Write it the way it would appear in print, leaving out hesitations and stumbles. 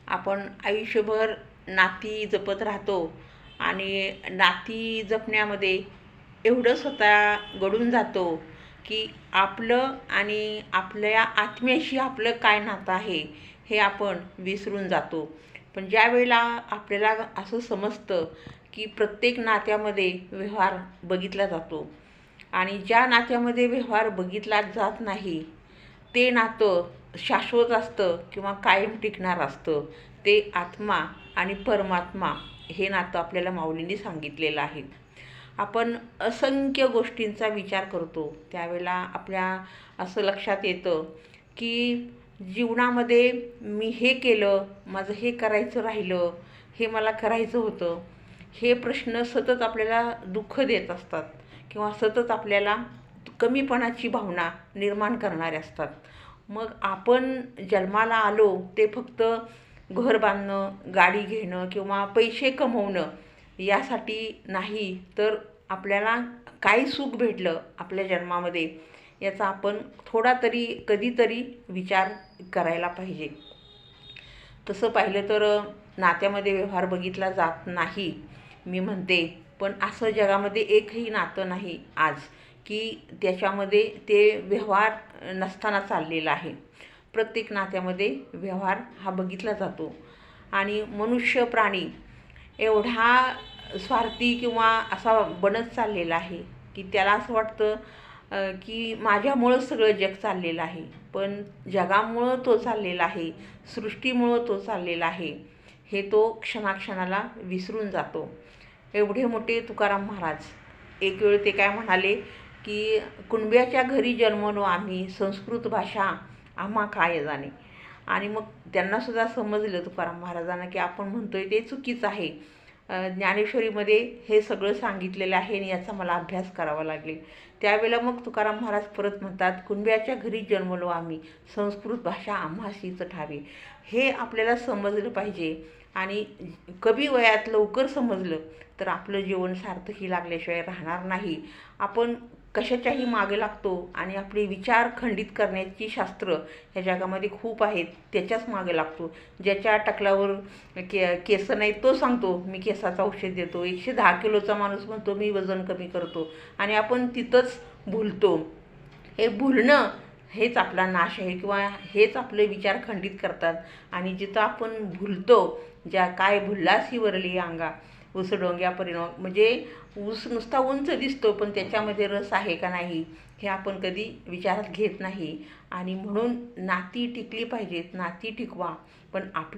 आपण आयुष्यभर नाती जपत राहतो आणि नाती जपण्यामध्ये एवढं स्वतः गढून जातो की आपलं आणि आपल्या आत्म्याशी आपलं काय नातं आहे हे आपण विसरून जातो. पण ज्या वेळेला आपल्याला असं समजतं की प्रत्येक नात्यामध्ये व्यवहार बघितला जातो आणि ज्या नात्यामध्ये व्यवहार बघितला जात नाही ते नातं शाश्वत असतं किंवा कायम टिकणार असतं, ते आत्मा आणि परमात्मा हे नातं आपल्याला माऊलींनी सांगितलेलं आहे. आपण असंख्य गोष्टींचा विचार करतो त्यावेळेला आपल्या असं लक्षात येतं की जीवनामध्ये मी हे केलं, माझं हे करायचं राहिलं, हे मला करायचं होतं, हे प्रश्न सतत आपल्याला दुःख देत असतात किंवा सतत आपल्याला कमीपणाची भावना निर्माण करणारे असतात. मग आपण जन्माला आलो ते फक्त घर बांधणं, गाडी घेणं किंवा पैसे कमवणं यासाठी नाही, तर आपल्याला काय सुख भेटलं आपल्या जन्मामध्ये याचा आपण थोडा तरी कधीतरी विचार करायला पाहिजे. तसं पाहिलं तर नात्यामध्ये व्यवहार बघितला जात नाही मी म्हणते, पण असं जगामध्ये एकही नातं नाही आज की त्याच्यामध्ये ते व्यवहार नसताना चाललेला आहे. प्रत्येक नात्यामध्ये व्यवहार हा बघितला जातो आणि मनुष्य प्राणी एवढा स्वार्थी किंवा असा बनत चाललेला आहे की त्याला असं वाटतं की माझ्यामुळं सगळं जग चाललेलं आहे. पण जगामुळं तो चाललेला आहे, सृष्टीमुळं तो चाललेला आहे, हे तो क्षणाक्षणाला विसरून जातो. एवढे मोठे तुकाराम महाराज एक वेळ ते काय म्हणाले की कुणब्याच्या घरी जन्मलो आम्ही, संस्कृत भाषा आम्हा काय जाणे. आणि मग त्यांनासुद्धा समजलं तुकाराम महाराजांना की आपण म्हणतोय ते चुकीचं आहे. ज्ञानेश्वरीमध्ये हे सगळं सांगितलेलं आहे आणि याचा मला अभ्यास करावा लागेल. त्यावेळेला मग तुकाराम महाराज परत म्हणतात, कुणब्याच्या घरी जन्मलो आम्ही, संस्कृत भाषा आम्हासीच ठावी. हे आपल्याला समजलं पाहिजे आणि कमी वयात लवकर समजलं तर आपलं जीवन सार्थकी लागल्याशिवाय राहणार नाही. आपण कशाच्याही मागे लागतो आणि आपले विचार खंडित करण्याची शास्त्र ह्या जगामध्ये खूप आहेत, त्याच्याच मागे लागतो. ज्याच्या टकलावर केस नाही तो सांगतो मी केसाचं औषध देतो, 110 किलोचा माणूस म्हणतो मी वजन कमी करतो आणि आपण तिथंच भुलतो. हे भुलणं हेच आपला नाश आहे किंवा हेच आपले विचार खंडित करतात. आणि जिथं आपण भुलतो, ज्या काय भुललास ही वरली अंगा ऊस डोंग्या परिणाम, म्हणजे ऊस नुसता उंच दिसतो पण त्याच्यामध्ये रस आहे का नाही हे आपण कधी विचारात घेत नाही. आणि म्हणून नाती टिकली पाहिजेत, नाती टिकवा, पण